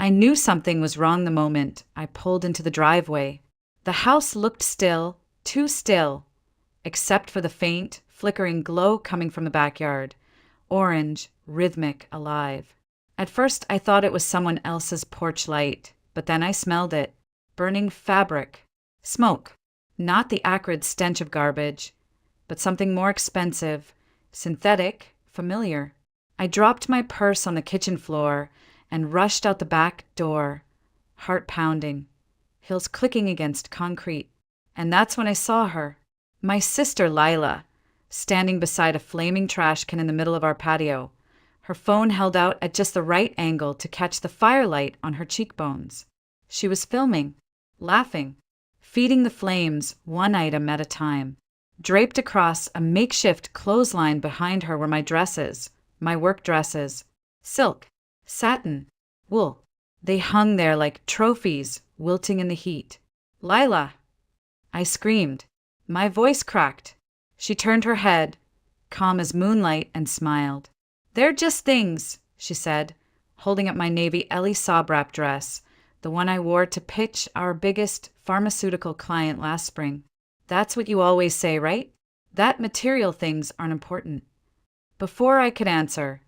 I knew something was wrong the moment I pulled into the driveway. The house looked still, too still, except for the faint, flickering glow coming from the backyard. Orange, rhythmic, alive. At first I thought it was someone else's porch light, but then I smelled it. Burning fabric. Smoke. Not the acrid stench of garbage, but something more expensive, synthetic, familiar. I dropped my purse on the kitchen floor and rushed out the back door, heart pounding, heels clicking against concrete. And that's when I saw her, my sister Lila, standing beside a flaming trash can in the middle of our patio, her phone held out at just the right angle to catch the firelight on her cheekbones. She was filming, laughing, feeding the flames one item at a time. Draped across a makeshift clothesline behind her were my dresses, my work dresses. Silk, satin, wool. They hung there like trophies, wilting in the heat. "Lila!" I screamed. My voice cracked. She turned her head, calm as moonlight, and smiled. "They're just things," she said, holding up my navy Ellie Saubrap dress, the one I wore to pitch our biggest pharmaceutical client last spring. "That's what you always say, right? That material things aren't important." Before I could answer,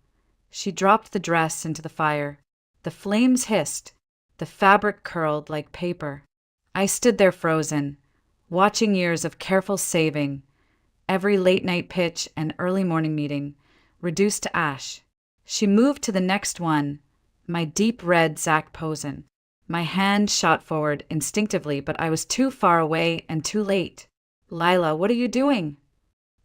she dropped the dress into the fire. The flames hissed. The fabric curled like paper. I stood there frozen, watching years of careful saving, every late-night pitch and early morning meeting, reduced to ash. She moved to the next one, my deep red Zac Posen. My hand shot forward instinctively, but I was too far away and too late. "Lila, what are you doing?"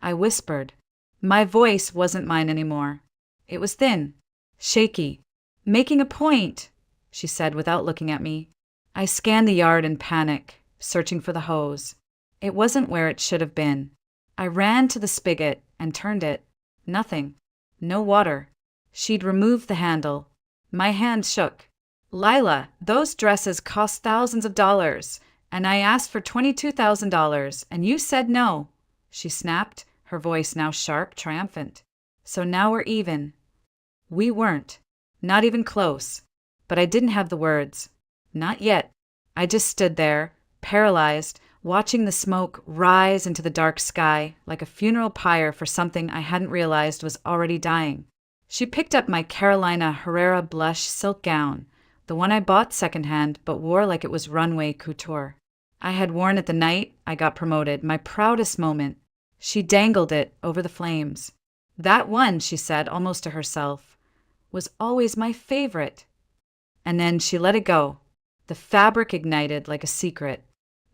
I whispered. My voice wasn't mine anymore. It was thin, shaky. "Making a point," she said without looking at me. I scanned the yard in panic, searching for the hose. It wasn't where it should have been. I ran to the spigot and turned it. Nothing. No water. She'd removed the handle. My hand shook. "Lila, those dresses cost thousands of dollars, and I asked for $22,000, and you said no," she snapped, her voice now sharp, triumphant. "So now we're even." We weren't. Not even close. But I didn't have the words. Not yet. I just stood there, paralyzed, watching the smoke rise into the dark sky like a funeral pyre for something I hadn't realized was already dying. She picked up my Carolina Herrera blush silk gown, the one I bought secondhand but wore like it was runway couture. I had worn it the night I got promoted, my proudest moment. She dangled it over the flames. "That one," she said, almost to herself, "was always my favorite." And then she let it go. The fabric ignited like a secret.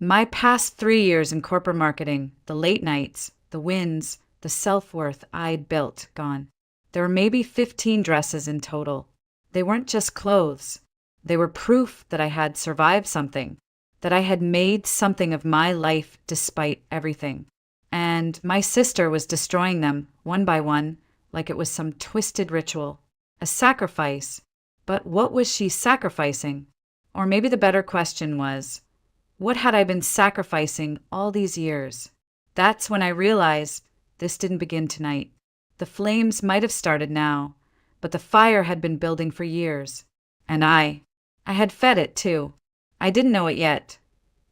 My past 3 years in corporate marketing, the late nights, the wins, the self-worth I'd built, gone. There were maybe 15 dresses in total. They weren't just clothes. They were proof that I had survived something, that I had made something of my life despite everything. And my sister was destroying them, one by one, like it was some twisted ritual. A sacrifice. But what was she sacrificing? Or maybe the better question was, what had I been sacrificing all these years? That's when I realized this didn't begin tonight. The flames might have started now, but the fire had been building for years. And I had fed it too. I didn't know it yet.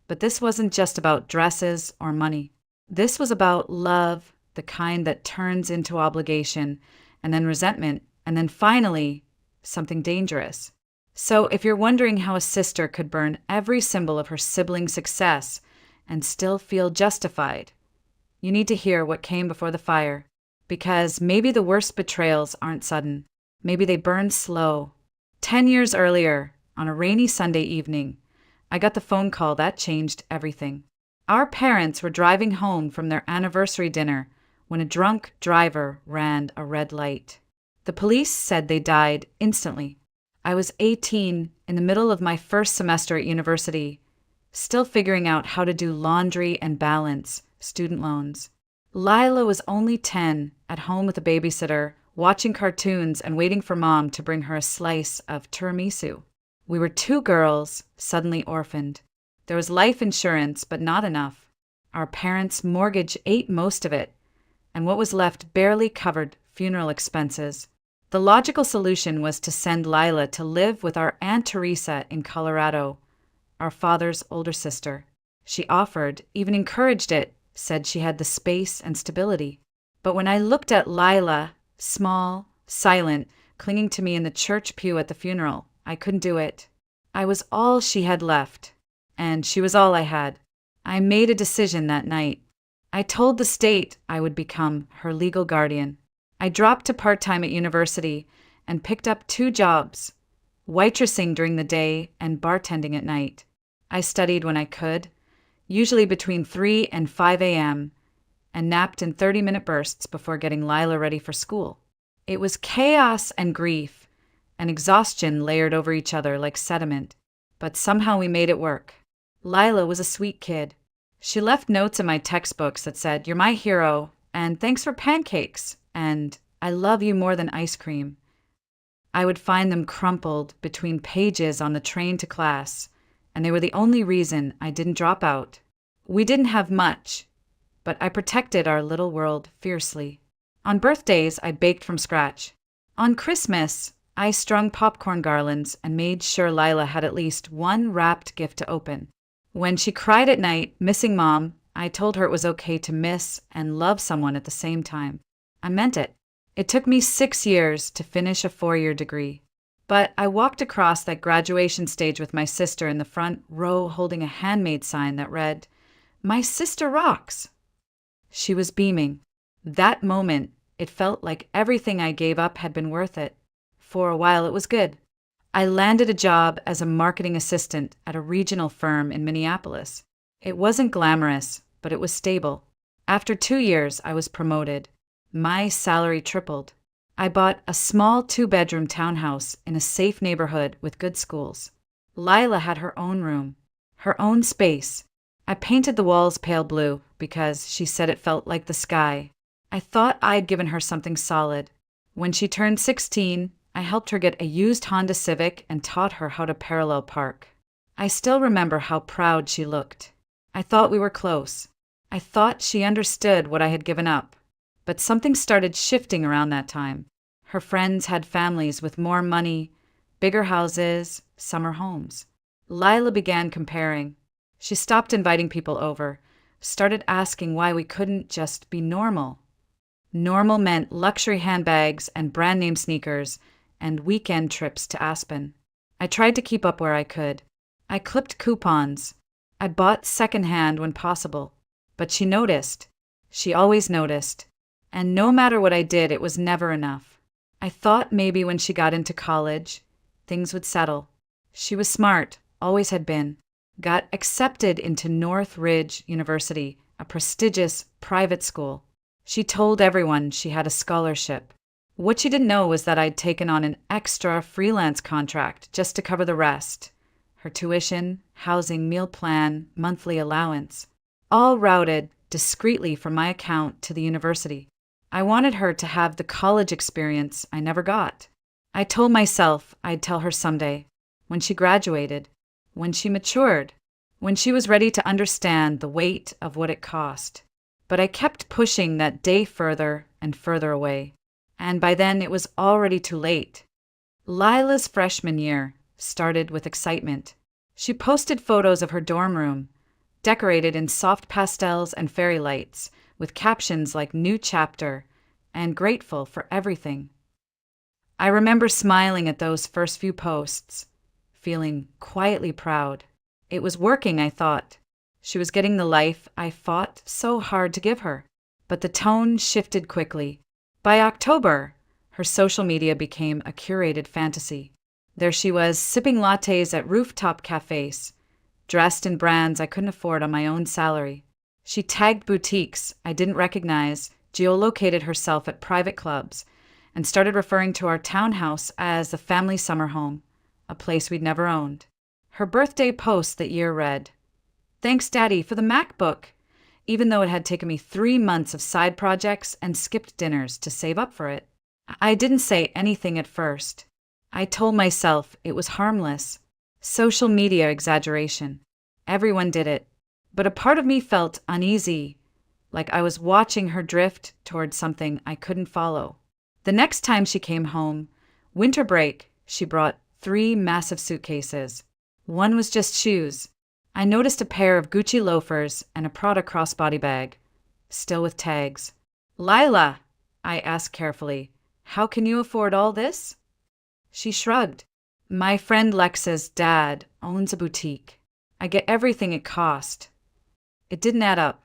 But this wasn't just about dresses or money. This was about love, the kind that turns into obligation, and then resentment, and then finally, something dangerous. So if you're wondering how a sister could burn every symbol of her sibling's success and still feel justified, you need to hear what came before the fire. Because maybe the worst betrayals aren't sudden. Maybe they burn slow. 10 years earlier, on a rainy Sunday evening, I got the phone call that changed everything. Our parents were driving home from their anniversary dinner when a drunk driver ran a red light. The police said they died instantly. I was 18, in the middle of my first semester at university, still figuring out how to do laundry and balance student loans. Lila was only 10, at home with a babysitter, watching cartoons and waiting for Mom to bring her a slice of tiramisu. We were 2 girls, suddenly orphaned. There was life insurance, but not enough. Our parents' mortgage ate most of it, and what was left barely covered funeral expenses. The logical solution was to send Lila to live with our Aunt Teresa in Colorado, our father's older sister. She offered, even encouraged it, said she had the space and stability. But when I looked at Lila, small, silent, clinging to me in the church pew at the funeral, I couldn't do it. I was all she had left, and she was all I had. I made a decision that night. I told the state I would become her legal guardian. I dropped to part-time at university and picked up 2 jobs, waitressing during the day and bartending at night. I studied when I could, usually between 3 and 5 a.m., and napped in 30-minute bursts before getting Lila ready for school. It was chaos and grief, and exhaustion layered over each other like sediment, but somehow we made it work. Lila was a sweet kid. She left notes in my textbooks that said, "You're my hero," and "Thanks for pancakes," and "I love you more than ice cream." I would find them crumpled between pages on the train to class, and they were the only reason I didn't drop out. We didn't have much, but I protected our little world fiercely. On birthdays, I baked from scratch. On Christmas, I strung popcorn garlands and made sure Lila had at least one wrapped gift to open. When she cried at night, missing Mom, I told her it was okay to miss and love someone at the same time. I meant it. It took me 6 years to finish a 4-year degree. But I walked across that graduation stage with my sister in the front row holding a handmade sign that read, "My sister rocks." She was beaming. That moment, it felt like everything I gave up had been worth it. For a while, it was good. I landed a job as a marketing assistant at a regional firm in Minneapolis. It wasn't glamorous, but it was stable. After 2 years, I was promoted. My salary tripled. I bought a small 2-bedroom townhouse in a safe neighborhood with good schools. Lila had her own room, her own space. I painted the walls pale blue because she said it felt like the sky. I thought I'd given her something solid. When she turned 16, I helped her get a used Honda Civic and taught her how to parallel park. I still remember how proud she looked. I thought we were close. I thought she understood what I had given up. But something started shifting around that time. Her friends had families with more money, bigger houses, summer homes. Lila began comparing. She stopped inviting people over, started asking why we couldn't just be normal. Normal meant luxury handbags and brand-name sneakers and weekend trips to Aspen. I tried to keep up where I could. I clipped coupons. I bought secondhand when possible. But she noticed. She always noticed. And no matter what I did, it was never enough. I thought maybe when she got into college, things would settle. She was smart, always had been. Got accepted into North Ridge University, a prestigious private school. She told everyone she had a scholarship. What she didn't know was that I'd taken on an extra freelance contract just to cover the rest. Her tuition, housing, meal plan, monthly allowance, all routed discreetly from my account to the university. I wanted her to have the college experience I never got. I told myself I'd tell her someday, when she graduated, when she matured, when she was ready to understand the weight of what it cost. But I kept pushing that day further and further away. And by then it was already too late. Lila's freshman year started with excitement. She posted photos of her dorm room, decorated in soft pastels and fairy lights, with captions like "New Chapter" and "Grateful for everything." I remember smiling at those first few posts, feeling quietly proud. It was working, I thought. She was getting the life I fought so hard to give her. But the tone shifted quickly. By October, her social media became a curated fantasy. There she was, sipping lattes at rooftop cafes, dressed in brands I couldn't afford on my own salary. She tagged boutiques I didn't recognize, geolocated herself at private clubs, and started referring to our townhouse as the family summer home, a place we'd never owned. Her birthday post that year read, "Thanks, Daddy, for the MacBook," even though it had taken me 3 months of side projects and skipped dinners to save up for it. I didn't say anything at first. I told myself it was harmless. Social media exaggeration. Everyone did it. But a part of me felt uneasy, like I was watching her drift toward something I couldn't follow. The next time she came home, Winter break, she brought 3 massive suitcases. One was just shoes. I noticed a pair of Gucci loafers and a Prada crossbody bag, still with tags. Lila, I asked carefully, how can you afford all this? She shrugged. My friend Lexa's dad owns a boutique. I get everything it cost. It didn't add up,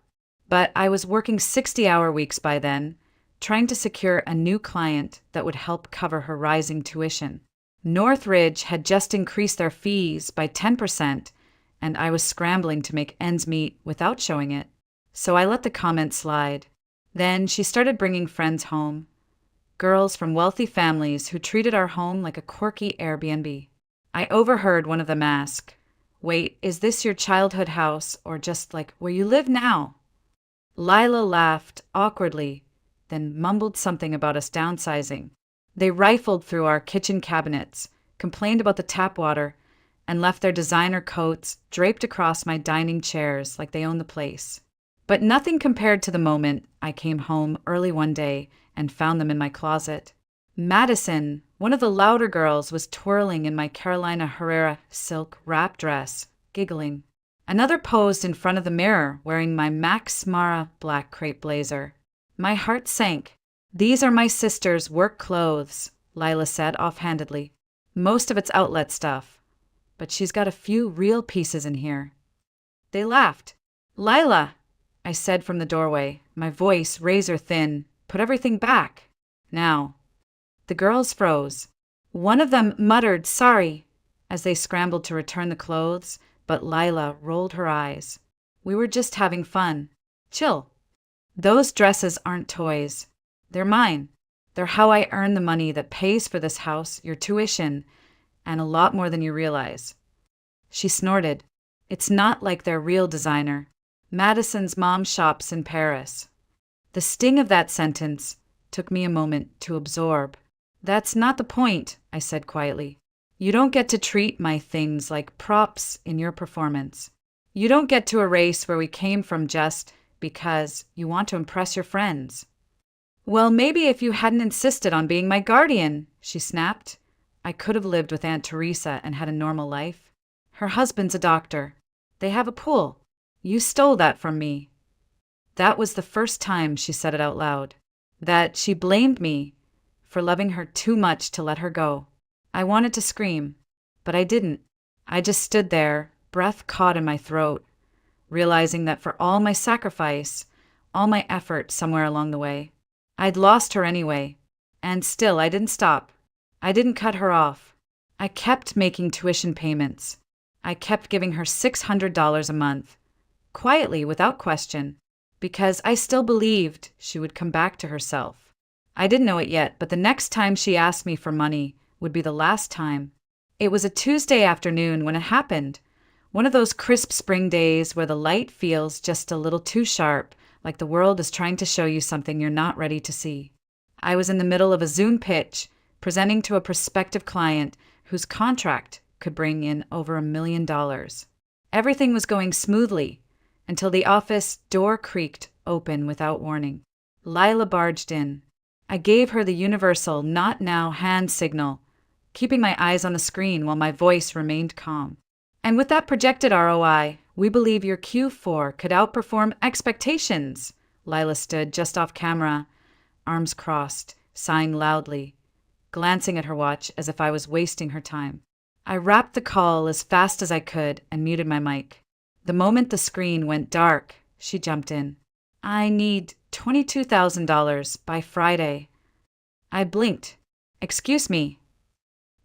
but I was working 60-hour weeks by then, trying to secure a new client that would help cover her rising tuition. Northridge had just increased their fees by 10%, and I was scrambling to make ends meet without showing it. So I let the comment slide. Then she started bringing friends home. Girls from wealthy families who treated our home like a quirky Airbnb. I overheard one of them ask, "Wait, is this your childhood house or just like where you live now?" Lila laughed awkwardly, then mumbled something about us downsizing. They rifled through our kitchen cabinets, complained about the tap water, and left their designer coats draped across my dining chairs like they owned the place. But nothing compared to the moment I came home early one day and found them in my closet. Madison, one of the louder girls, was twirling in my Carolina Herrera silk wrap dress, giggling. Another posed in front of the mirror wearing my Max Mara black crepe blazer. My heart sank. "These are my sister's work clothes," Lila said offhandedly. "Most of it's outlet stuff, but she's got a few real pieces in here." They laughed. "Lila," I said from the doorway, my voice razor thin, "put everything back. Now." The girls froze. One of them muttered, "Sorry," as they scrambled to return the clothes, but Lila rolled her eyes. "We were just having fun. Chill. Those dresses aren't toys. They're mine. They're how I earn the money that pays for this house, your tuition, and a lot more than you realize." She snorted. "It's not like they're real designer. Madison's mom shops in Paris." The sting of that sentence took me a moment to absorb. "That's not the point," I said quietly. "You don't get to treat my things like props in your performance. You don't get to erase where we came from just because you want to impress your friends." "Well, maybe if you hadn't insisted on being my guardian," she snapped. I could have lived with Aunt Teresa and had a normal life. Her husband's a doctor. They have a pool. You stole that from me. That was the first time she said it out loud. That she blamed me for loving her too much to let her go. I wanted to scream, but I didn't. I just stood there, breath caught in my throat, realizing that for all my sacrifice, all my effort somewhere along the way, I'd lost her anyway. And still, I didn't stop. I didn't cut her off. I kept making tuition payments. I kept giving her $600 a month, quietly, without question, because I still believed she would come back to herself. I didn't know it yet, but the next time she asked me for money would be the last time. It was a Tuesday afternoon when it happened. One of those crisp spring days where the light feels just a little too sharp, like the world is trying to show you something you're not ready to see. I was in the middle of a Zoom pitch, presenting to a prospective client whose contract could bring in over $1 million. Everything was going smoothly until the office door creaked open without warning. Lila barged in. I gave her the universal "not now" hand signal, keeping my eyes on the screen while my voice remained calm. "And with that projected ROI, we believe your Q4 could outperform expectations." Lila stood just off camera, arms crossed, sighing loudly, glancing at her watch as if I was wasting her time. I wrapped the call as fast as I could and muted my mic. The moment the screen went dark, she jumped in. "I need $22,000 by Friday." I blinked. "Excuse me."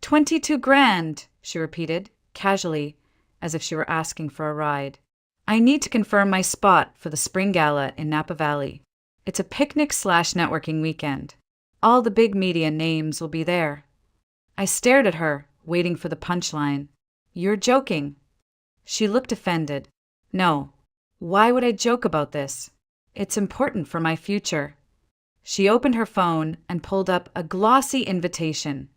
22 grand, she repeated, casually, as if she were asking for a ride. "I need to confirm my spot for the spring gala in Napa Valley. It's a picnic/networking weekend. All the big media names will be there." I stared at her, waiting for the punchline. "You're joking." She looked offended. "No. Why would I joke about this? It's important for my future." She opened her phone and pulled up a glossy invitation.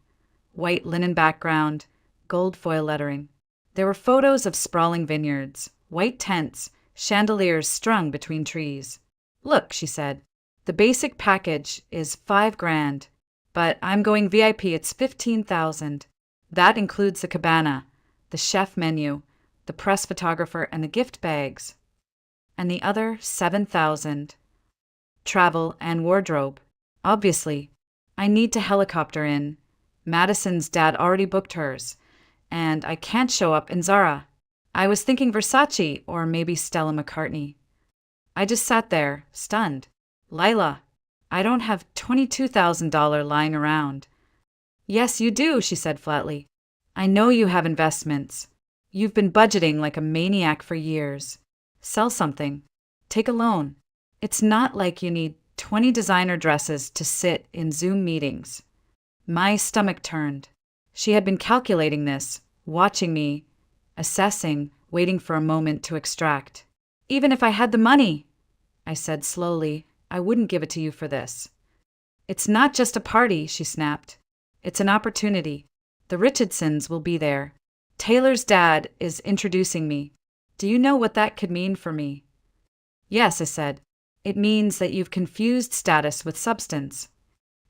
White linen background, gold foil lettering. There were photos of sprawling vineyards, white tents, chandeliers strung between trees. "Look," she said, "the basic package is $5 grand. But I'm going VIP, it's 15,000. That includes the cabana, the chef menu, the press photographer, and the gift bags. And the other 7,000. Travel and wardrobe. Obviously, I need to helicopter in. Madison's dad already booked hers, and I can't show up in Zara. I was thinking Versace or maybe Stella McCartney. I just sat there, stunned. Lila, I don't have $22,000 lying around. Yes, you do, she said flatly. I know you have investments. You've been budgeting like a maniac for years. Sell something. Take a loan. It's not like you need 20 designer dresses to sit in Zoom meetings. My stomach turned. She had been calculating this, watching me, assessing, waiting for a moment to extract. Even if I had the money, I said slowly, I wouldn't give it to you for this. It's not just a party, she snapped. It's an opportunity. The Richardsons will be there. Taylor's dad is introducing me. Do you know what that could mean for me? Yes, I said. It means that you've confused status with substance.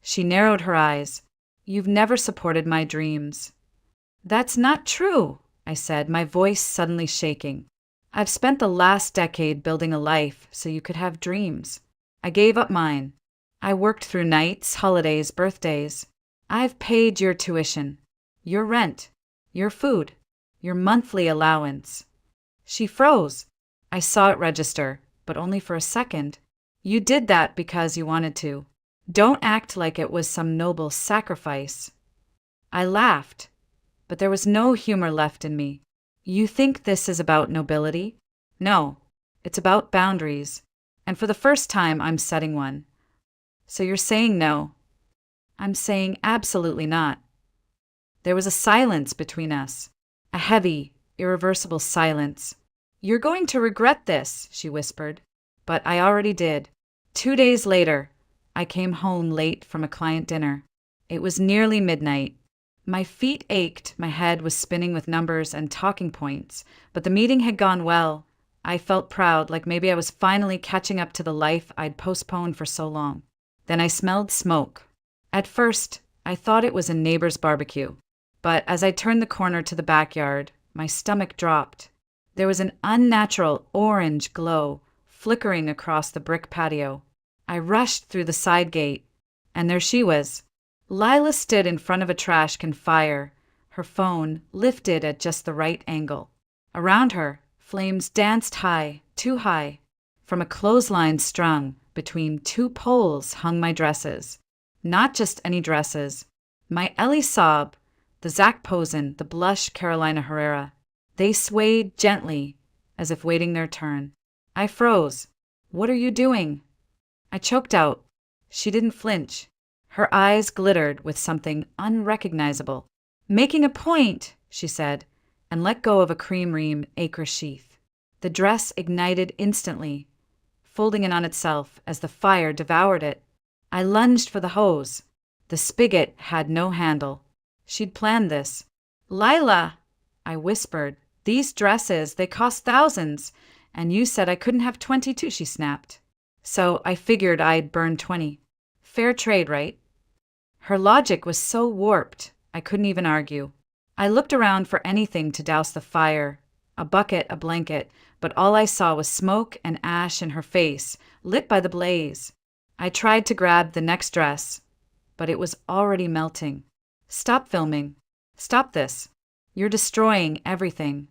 She narrowed her eyes. You've never supported my dreams. That's not true, I said, my voice suddenly shaking. I've spent the last decade building a life so you could have dreams. I gave up mine. I worked through nights, holidays, birthdays. I've paid your tuition, your rent, your food, your monthly allowance. She froze. I saw it register, but only for a second. You did that because you wanted to. Don't act like it was some noble sacrifice. I laughed, but there was no humor left in me. You think this is about nobility? No, it's about boundaries. And for the first time, I'm setting one. So you're saying no? I'm saying absolutely not. There was a silence between us, a heavy, irreversible silence. You're going to regret this, she whispered. But I already did. 2 days later, I came home late from a client dinner. It was nearly midnight. My feet ached, my head was spinning with numbers and talking points, but the meeting had gone well. I felt proud, like maybe I was finally catching up to the life I'd postponed for so long. Then I smelled smoke. At first, I thought it was a neighbor's barbecue, but as I turned the corner to the backyard, my stomach dropped. There was an unnatural orange glow flickering across the brick patio. I rushed through the side gate, and there she was. Lila stood in front of a trash can fire, her phone lifted at just the right angle. Around her, flames danced high, too high. From a clothesline strung between 2 poles hung my dresses. Not just any dresses. My Ellie Saab, the Zac Posen, the blush Carolina Herrera. They swayed gently, as if waiting their turn. I froze. What are you doing? I choked out. She didn't flinch. Her eyes glittered with something unrecognizable. Making a point, she said, and let go of a cream ream acre sheath. The dress ignited instantly, folding in on itself as the fire devoured it. I lunged for the hose. The spigot had no handle. She'd planned this. Lila, I whispered, these dresses, they cost thousands, and you said I couldn't have 22, she snapped. So I figured I'd burn 20. Fair trade, right? Her logic was so warped, I couldn't even argue. I looked around for anything to douse the fire, a bucket, a blanket, but all I saw was smoke and ash in her face, lit by the blaze. I tried to grab the next dress, but it was already melting. Stop filming. Stop this. You're destroying everything.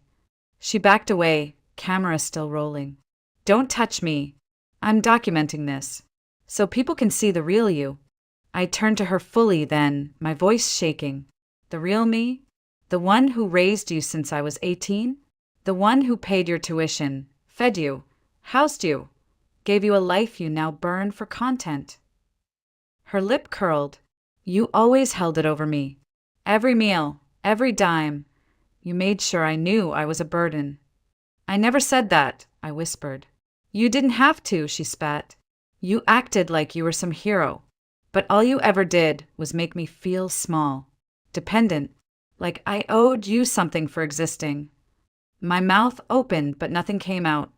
She backed away, camera still rolling. Don't touch me. I'm documenting this, so people can see the real you. I turned to her fully then, my voice shaking. The real me? The one who raised you since I was 18? The one who paid your tuition, fed you, housed you, gave you a life you now burn for content. Her lip curled. You always held it over me. Every meal, every dime. You made sure I knew I was a burden. I never said that, I whispered. You didn't have to, she spat. You acted like you were some hero. But all you ever did was make me feel small, dependent, like I owed you something for existing. My mouth opened, but nothing came out.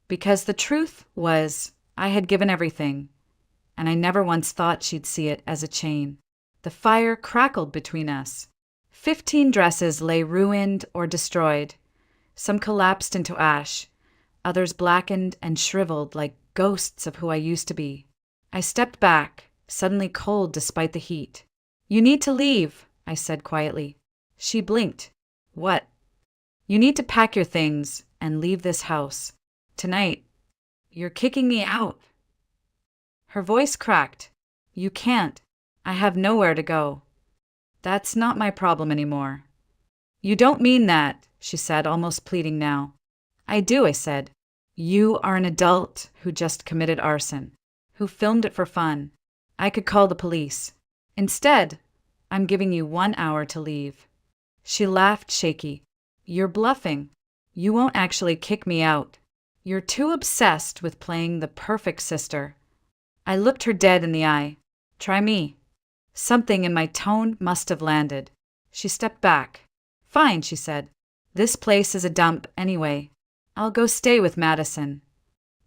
Because the truth was, I had given everything, and I never once thought she'd see it as a chain. The fire crackled between us. 15 dresses lay ruined or destroyed. Some collapsed into ash, others blackened and shriveled like ghosts of who I used to be. I stepped back, suddenly cold despite the heat. "You need to leave," I said quietly. She blinked. "What?" "You need to pack your things and leave this house. Tonight. You're kicking me out." Her voice cracked. "You can't. I have nowhere to go." "That's not my problem anymore." "You don't mean that," she said, almost pleading now. "I do," I said. "You are an adult who just committed arson, who filmed it for fun. I could call the police. Instead, I'm giving you 1 hour to leave." She laughed, shaky. "You're bluffing. You won't actually kick me out. You're too obsessed with playing the perfect sister." I looked her dead in the eye. "Try me." Something in my tone must have landed. She stepped back. "Fine," she said. "This place is a dump anyway. I'll go stay with Madison."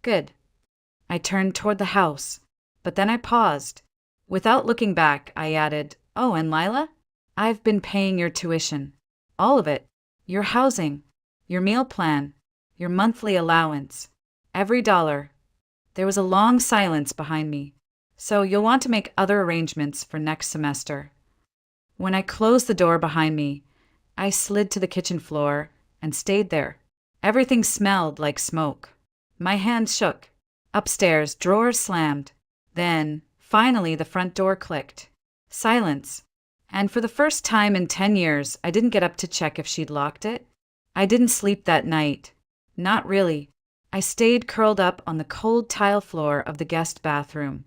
"Good." I turned toward the house, but then I paused. Without looking back, I added, "Oh, and Lila? I've been paying your tuition. All of it. Your housing, your meal plan, your monthly allowance. Every dollar." There was a long silence behind me. "So you'll want to make other arrangements for next semester." When I closed the door behind me, I slid to the kitchen floor and stayed there. Everything smelled like smoke. My hands shook. Upstairs, drawers slammed. Then, finally, the front door clicked. Silence. And for the first time in 10 years, I didn't get up to check if she'd locked it. I didn't sleep that night. Not really. I stayed curled up on the cold tile floor of the guest bathroom,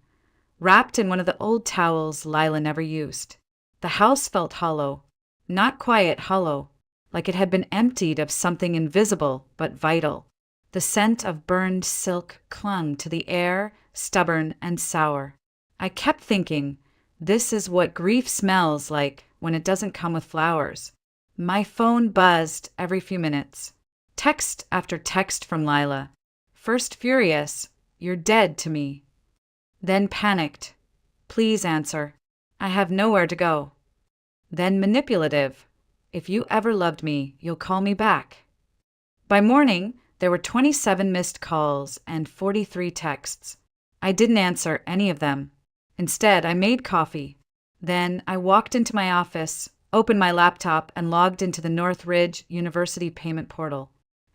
wrapped in one of the old towels Lila never used. The house felt hollow. Not quiet hollow, like it had been emptied of something invisible but vital. The scent of burned silk clung to the air, stubborn and sour. I kept thinking, this is what grief smells like when it doesn't come with flowers. My phone buzzed every few minutes. Text after text from Lila. First furious, "You're dead to me." Then panicked, "Please answer. I have nowhere to go." Then manipulative, "If you ever loved me, you'll call me back." By morning, there were 27 missed calls and 43 texts. I didn't answer any of them. Instead, I made coffee. Then I walked into my office, opened my laptop, and logged into the Northridge University payment portal.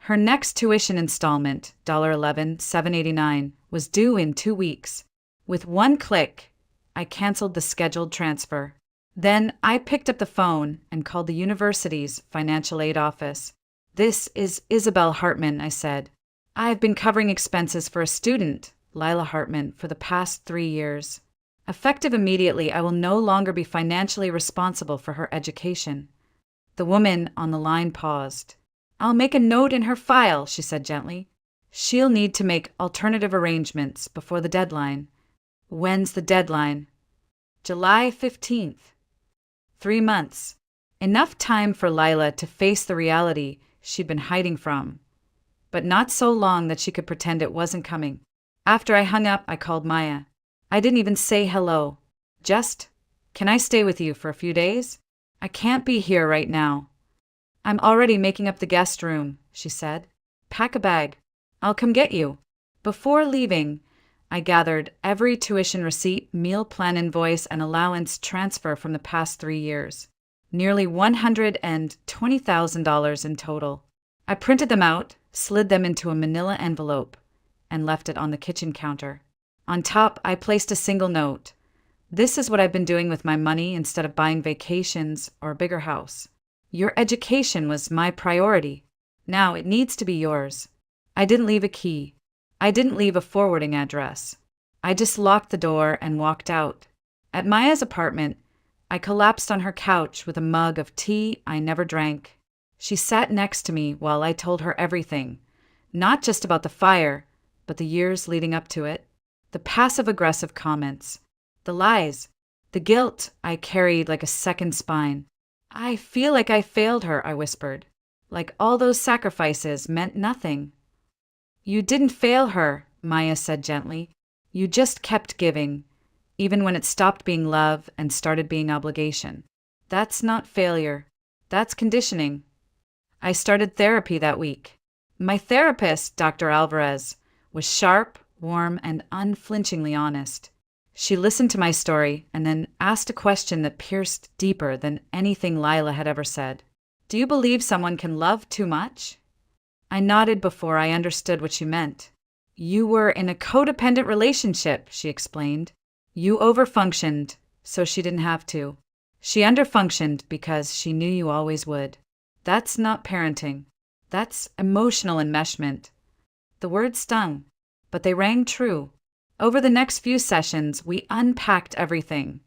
Her next tuition installment, $11,789, was due in 2 weeks. With one click, I canceled the scheduled transfer. Then I picked up the phone and called the university's financial aid office. "This is Isabel Hartman," I said. "I've been covering expenses for a student, Lila Hartman, for the past 3 years. Effective immediately, I will no longer be financially responsible for her education." The woman on the line paused. "I'll make a note in her file," she said gently. "She'll need to make alternative arrangements before the deadline." "When's the deadline?" "July 15th. 3 months. Enough time for Lila to face the reality she'd been hiding from, but not so long that she could pretend it wasn't coming. After I hung up, I called Maya. I didn't even say hello. Just, "Can I stay with you for a few days? I can't be here right now." "I'm already making up the guest room," she said. "Pack a bag. I'll come get you." Before leaving, I gathered every tuition receipt, meal plan invoice, and allowance transfer from the past 3 years. Nearly $120,000 in total. I printed them out, slid them into a manila envelope, and left it on the kitchen counter. On top, I placed a single note. "This is what I've been doing with my money instead of buying vacations or a bigger house. Your education was my priority. Now it needs to be yours." I didn't leave a key. I didn't leave a forwarding address. I just locked the door and walked out. At Maya's apartment, I collapsed on her couch with a mug of tea I never drank. She sat next to me while I told her everything, not just about the fire, but the years leading up to it, the passive-aggressive comments, the lies, the guilt I carried like a second spine. "I feel like I failed her," I whispered. "Like all those sacrifices meant nothing." "You didn't fail her," Maya said gently. "You just kept giving, even when it stopped being love and started being obligation. That's not failure. That's conditioning. I started therapy that week. My therapist, Dr. Alvarez, was sharp, warm, and unflinchingly honest. She listened to my story and then asked a question that pierced deeper than anything Lila had ever said. Do you believe someone can love too much? I nodded before I understood what she meant. You were in a codependent relationship, she explained. You overfunctioned, so she didn't have to. She underfunctioned because she knew you always would. That's not parenting. That's emotional enmeshment. The words stung, but they rang true. Over the next few sessions, we unpacked everything.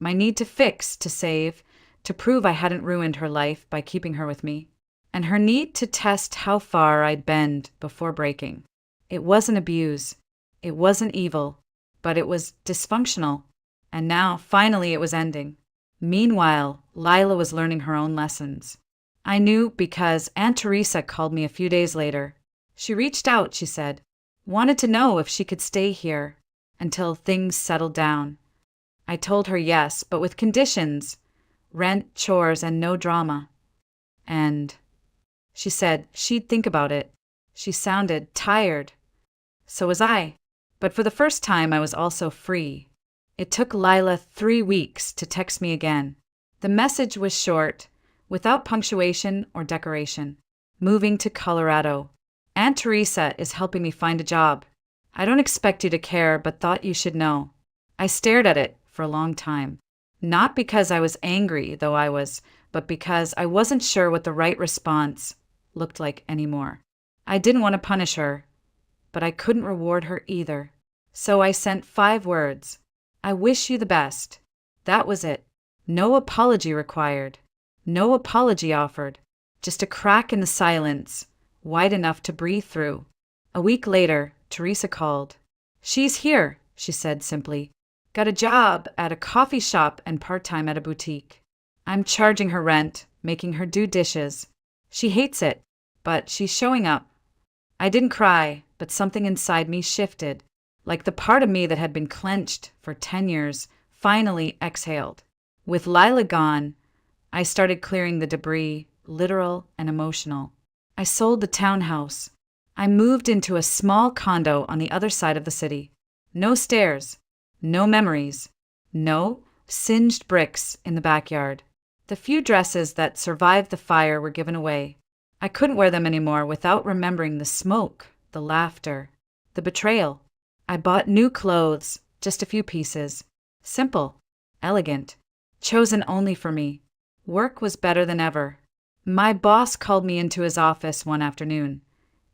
My need to fix, to save, to prove I hadn't ruined her life by keeping her with me, and her need to test how far I'd bend before breaking. It wasn't abuse. It wasn't evil, but it was dysfunctional. And now, finally, it was ending. Meanwhile, Lila was learning her own lessons. I knew because Aunt Teresa called me a few days later. She reached out, she said, wanted to know if she could stay here until things settled down. I told her yes, but with conditions: rent, chores, and no drama. And she said she'd think about it. She sounded tired. So was I. But for the first time, I was also free. It took Lila 3 weeks to text me again. The message was short, without punctuation or decoration. Moving to Colorado. Aunt Teresa is helping me find a job. I don't expect you to care, but thought you should know. I stared at it for a long time. Not because I was angry, though I was, but because I wasn't sure what the right response looked like anymore. I didn't want to punish her, but I couldn't reward her either. So I sent 5 words. I wish you the best. That was it. No apology required. No apology offered. Just a crack in the silence, wide enough to breathe through. A week later, Teresa called. She's here, she said simply. Got a job at a coffee shop and part-time at a boutique. I'm charging her rent, making her do dishes. She hates it, but she's showing up. I didn't cry, but something inside me shifted, like the part of me that had been clenched for 10 years finally exhaled. With Lila gone, I started clearing the debris, literal and emotional. I sold the townhouse. I moved into a small condo on the other side of the city. No stairs, no memories, no singed bricks in the backyard. The few dresses that survived the fire were given away. I couldn't wear them anymore without remembering the smoke, the laughter, the betrayal. I bought new clothes, just a few pieces. Simple, elegant, chosen only for me. Work was better than ever. My boss called me into his office one afternoon,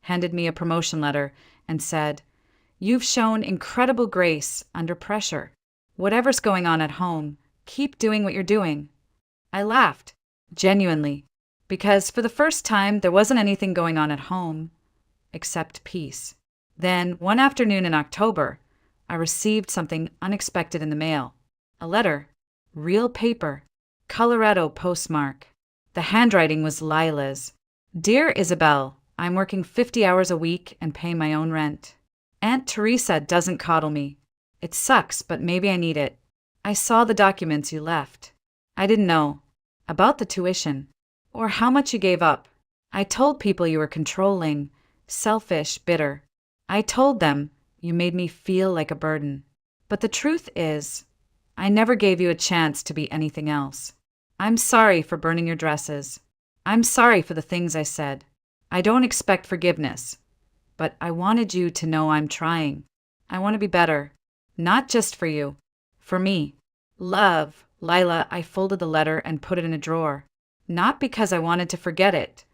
handed me a promotion letter, and said, "You've shown incredible grace under pressure. Whatever's going on at home, keep doing what you're doing." I laughed, genuinely, because for the first time there wasn't anything going on at home except peace. Then, one afternoon in October, I received something unexpected in the mail. A letter, real paper, Colorado postmark. The handwriting was Lila's. "Dear Isabel, I'm working 50 hours a week and paying my own rent. Aunt Teresa doesn't coddle me. It sucks, but maybe I need it. I saw the documents you left. I didn't know about the tuition or how much you gave up. I told people you were controlling, selfish, bitter. I told them you made me feel like a burden. But the truth is, I never gave you a chance to be anything else. I'm sorry for burning your dresses. I'm sorry for the things I said. I don't expect forgiveness, but I wanted you to know I'm trying. I want to be better, not just for you, for me. Love, Lila." I folded the letter and put it in a drawer, not because I wanted to forget it,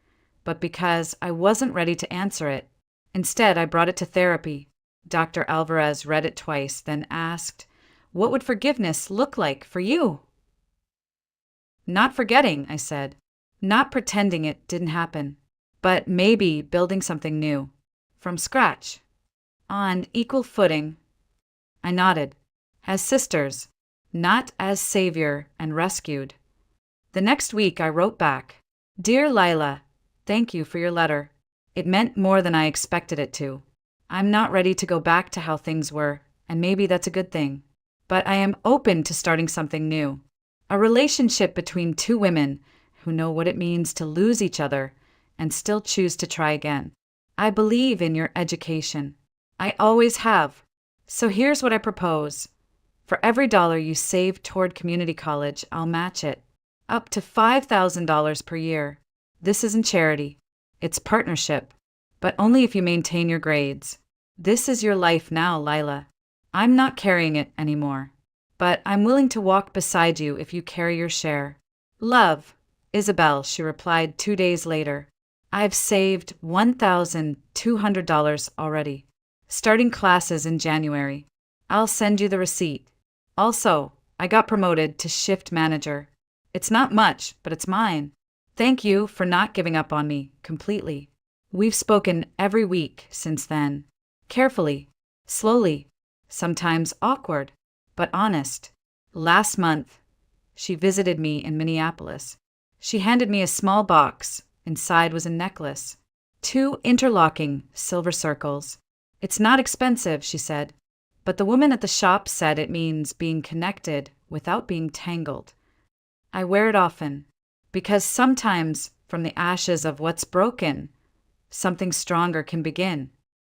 but because I wasn't ready to answer it. Instead, I brought it to therapy. Dr. Alvarez read it twice, then asked, "What would forgiveness look like for you?" "Not forgetting," I said. "Not pretending it didn't happen. But maybe building something new. From scratch. On equal footing." I nodded. As sisters, not as savior and rescued. The next week I wrote back, "Dear Lila, thank you for your letter. It meant more than I expected it to. I'm not ready to go back to how things were, and maybe that's a good thing. but I am open to starting something new. A relationship between two women who know what it means to lose each other and still choose to try again. I believe in your education. I always have. So here's what I propose. For every dollar you save toward community college, I'll match it. Up to $5,000 per year. This isn't charity. It's partnership. But only if you maintain your grades. This is your life now, Lila. I'm not carrying it anymore. But I'm willing to walk beside you if you carry your share. Love, Isabel, she replied 2 days later. I've saved $1,200 already. Starting classes in January. I'll send you the receipt. Also, I got promoted to shift manager. It's not much, but it's mine. Thank you for not giving up on me completely. We've spoken every week since then. Carefully, slowly, sometimes awkward, but honest. Last month, she visited me in Minneapolis. She handed me a small box. Inside was a necklace. 2 interlocking silver circles. It's not expensive, she said, but the woman at the shop said it means being connected without being tangled. I wear it often, because sometimes from the ashes of what's broken, something stronger can begin.